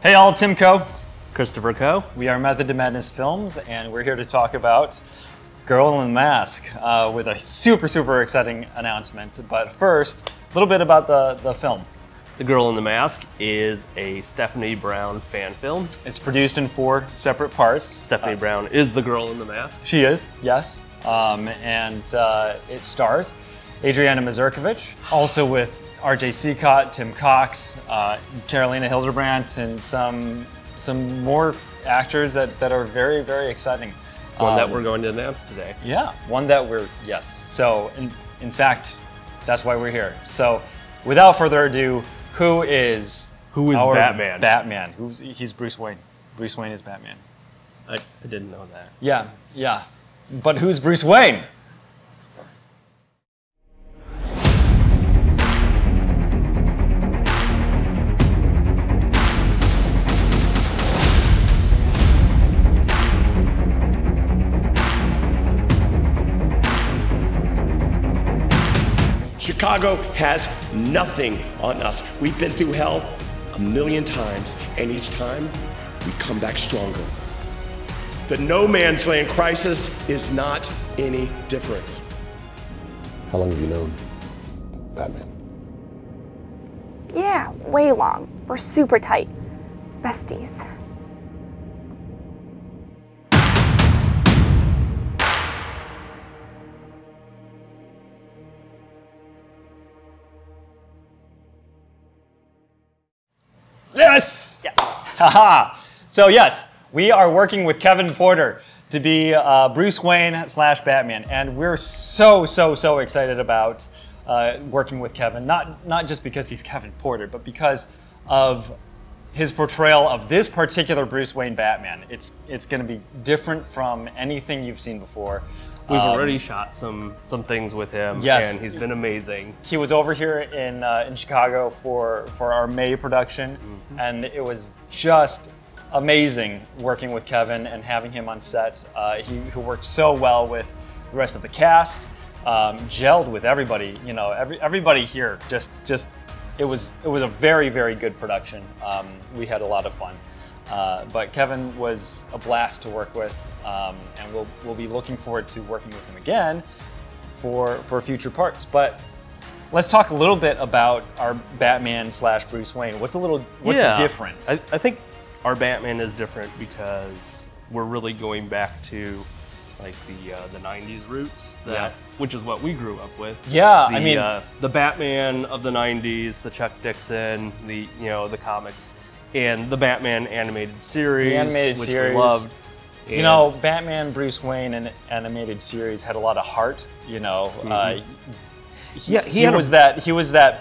Hey all, Tim Coe. Christopher Coe. We are Method to Madness Films, and we're here to talk about Girl in the Mask with a super exciting announcement. But first, a little bit about the film. The Girl in the Mask is a Stephanie Brown fan film. It's produced in 4 separate parts. Stephanie Brown is the Girl in the Mask. She is, yes. It stars Adriana Mazurkiewicz, also with R.J. Seacott, Tim Cox, Carolina Hildebrandt, and some more actors that are very exciting. One that we're going to announce today. Yeah, one that yes. So in fact, that's why we're here. So without further ado, who is our Batman? Batman. He's Bruce Wayne. Bruce Wayne is Batman. I didn't know that. Yeah. But who's Bruce Wayne? Chicago has nothing on us. We've been through hell a million times, and each time we come back stronger. The no man's land crisis is not any different. How long have you known Batman? Yeah, way long. We're super tight. Besties. Yes! Yeah. Haha! So yes, we are working with Kevin Porter to be Bruce Wayne / Batman, and we're so excited about working with Kevin. Not just because he's Kevin Porter, but because of his portrayal of this particular Bruce Wayne Batman. It's going to be different from anything you've seen before. We've already shot some things with him, yes, and he's been amazing. He was over here in Chicago for our May production, and it was just amazing working with Kevin and having him on set. He worked so well with the rest of the cast, gelled with everybody. You know, everybody here just it was a very good production. We had a lot of fun. But Kevin was a blast to work with, and we'll be looking forward to working with him again for future parts. But let's talk a little bit about our Batman / Bruce Wayne. What's different? I think our Batman is different because we're really going back to like the 90s roots, which is what we grew up with. Yeah, I mean the Batman of the 90s, the Chuck Dixon, the comics. And the Batman animated series, which we loved. And you know, Batman, Bruce Wayne, and animated series had a lot of heart. You know, he was that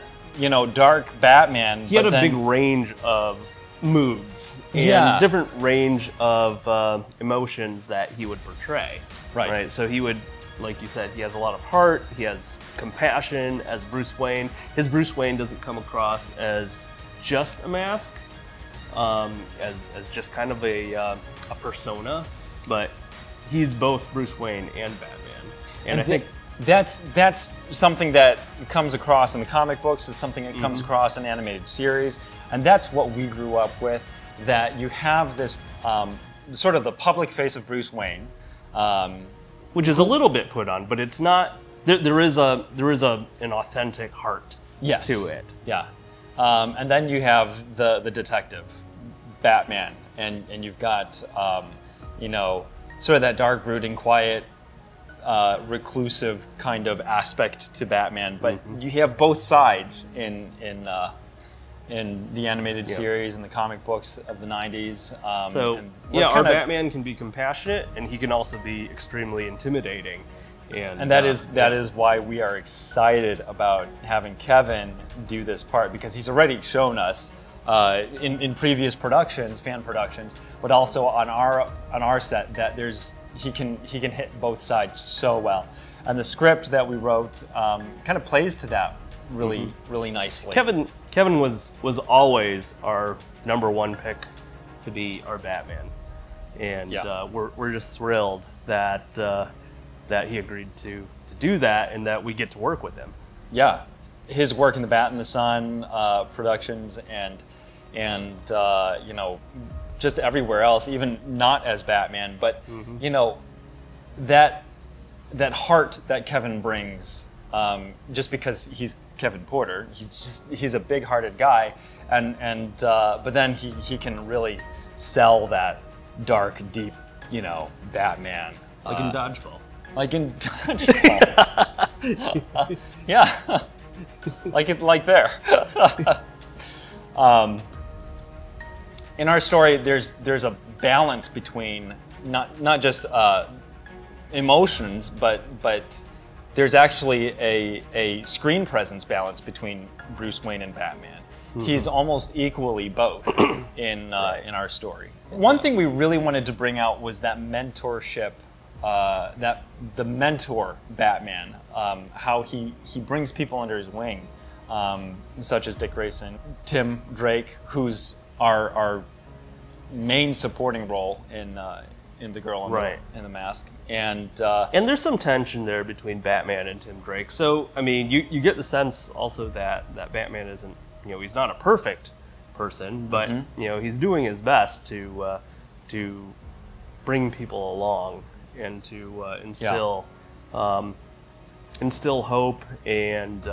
dark Batman. He had a big range of moods and different range of emotions that he would portray. Right. So he would, like you said, he has a lot of heart. He has compassion as Bruce Wayne. His Bruce Wayne doesn't come across as just a mask. As just kind of a persona, but he's both Bruce Wayne and Batman. And I think that's something that comes across in the comic books. It's something that comes across in animated series, and that's what we grew up with. That you have this sort of the public face of Bruce Wayne, which is a little bit put on, but it's not. There is an authentic heart to it. Yeah. And then you have the detective, Batman, and you've got sort of that dark, brooding, quiet, reclusive kind of aspect to Batman. But you have both sides in the animated series and the comic books of the 90s. Our Batman can be compassionate, and he can also be extremely intimidating. And that is why we are excited about having Kevin do this part, because he's already shown us in previous productions, fan productions, but also on our set that he can hit both sides so well. And the script that we wrote kind of plays to that really nicely. Kevin was always our #1 pick to be our Batman, and we're just thrilled that he agreed to do that and that we get to work with him. Yeah, his work in the Bat in the Sun productions and and you know, just everywhere else, even not as Batman, but you know, that heart that Kevin brings, just because he's Kevin Porter, he's a big-hearted guy, and but then he can really sell that dark, deep, you know, Batman. Like in Dodgeball. Like in Dodgeball. Yeah. like there. In our story, there's a balance between not just emotions, but there's actually a screen presence balance between Bruce Wayne and Batman. He's almost equally both in our story. One thing we really wanted to bring out was that mentorship, that the mentor Batman, how he brings people under his wing, such as Dick Grayson, Tim Drake, who's our main supporting role in The Girl in the Mask, and there's some tension there between Batman and Tim Drake. So I mean, you get the sense also that Batman isn't, you know, he's not a perfect person, but you know, he's doing his best to bring people along and to instill hope and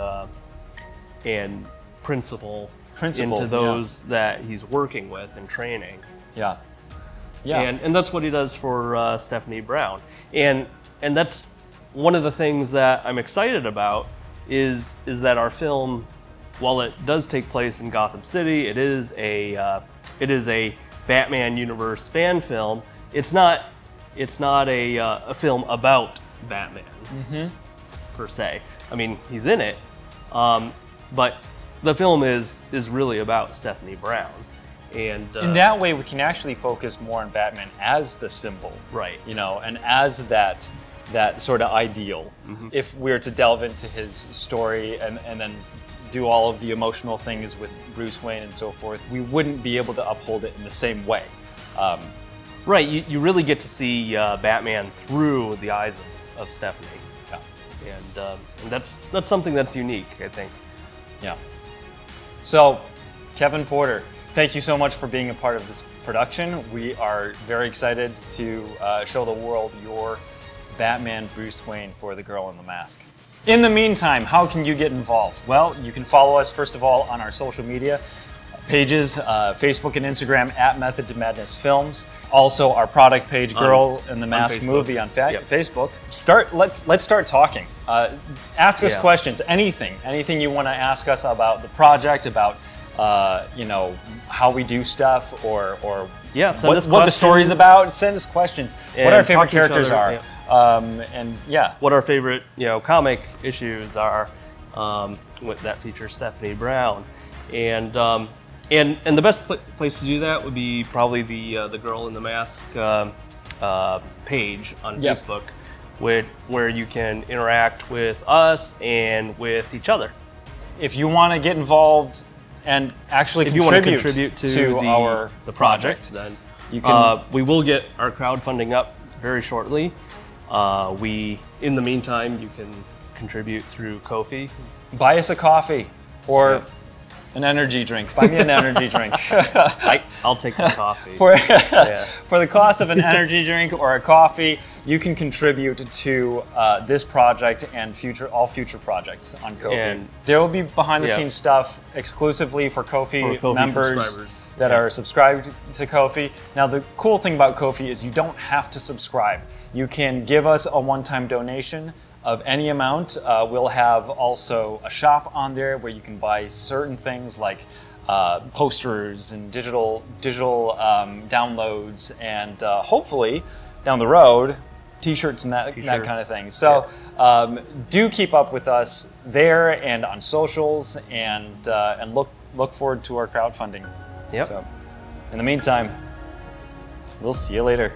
principle into those that he's working with and training. Yeah. And that's what he does for Stephanie Brown. And that's one of the things that I'm excited about is that our film, while it does take place in Gotham City, it is a Batman universe fan film. It's not a film about Batman per se. I mean, he's in it, but the film is really about Stephanie Brown. And in that way, we can actually focus more on Batman as the symbol, right? You know, and as that sort of ideal. If we were to delve into his story and then do all of the emotional things with Bruce Wayne and so forth, we wouldn't be able to uphold it in the same way. Right, you really get to see Batman through the eyes of Stephanie. Yeah. And that's something that's unique, I think. Yeah. So, Kevin Porter, thank you so much for being a part of this production. We are very excited to show the world your Batman Bruce Wayne for The Girl in the Mask. In the meantime, how can you get involved? Well, you can follow us, first of all, on our social media pages, Facebook and Instagram at Method to Madness Films. Also, our product page, Girl in the Mask Movie on Facebook. Let's start talking. Ask us questions, anything you want to ask us about the project, about you know, how we do stuff, or what the story's about. Send us questions. What our favorite characters are. What our favorite, you know, comic issues are that feature Stephanie Brown, and the best place to do that would be probably the Girl in the Mask page on Facebook, where you can interact with us and with each other. If you want to get involved and actually contribute to the project, then you can. We will get our crowdfunding up very shortly. In the meantime, you can contribute through Ko-fi. Buy us a coffee or an energy drink. Buy me an energy drink. I'll take the coffee. For the cost of an energy drink or a coffee, you can contribute to this project and all future projects on Ko-fi. And there will be behind-the-scenes stuff exclusively for Ko-fi members that are subscribed to Ko-fi. Now, the cool thing about Ko-fi is you don't have to subscribe. You can give us a one-time donation of any amount. We'll have also a shop on there where you can buy certain things like posters and digital downloads, and hopefully down the road, T-shirts and that kind of thing. So do keep up with us there and on socials, and look forward to our crowdfunding. Yep. So, in the meantime, we'll see you later.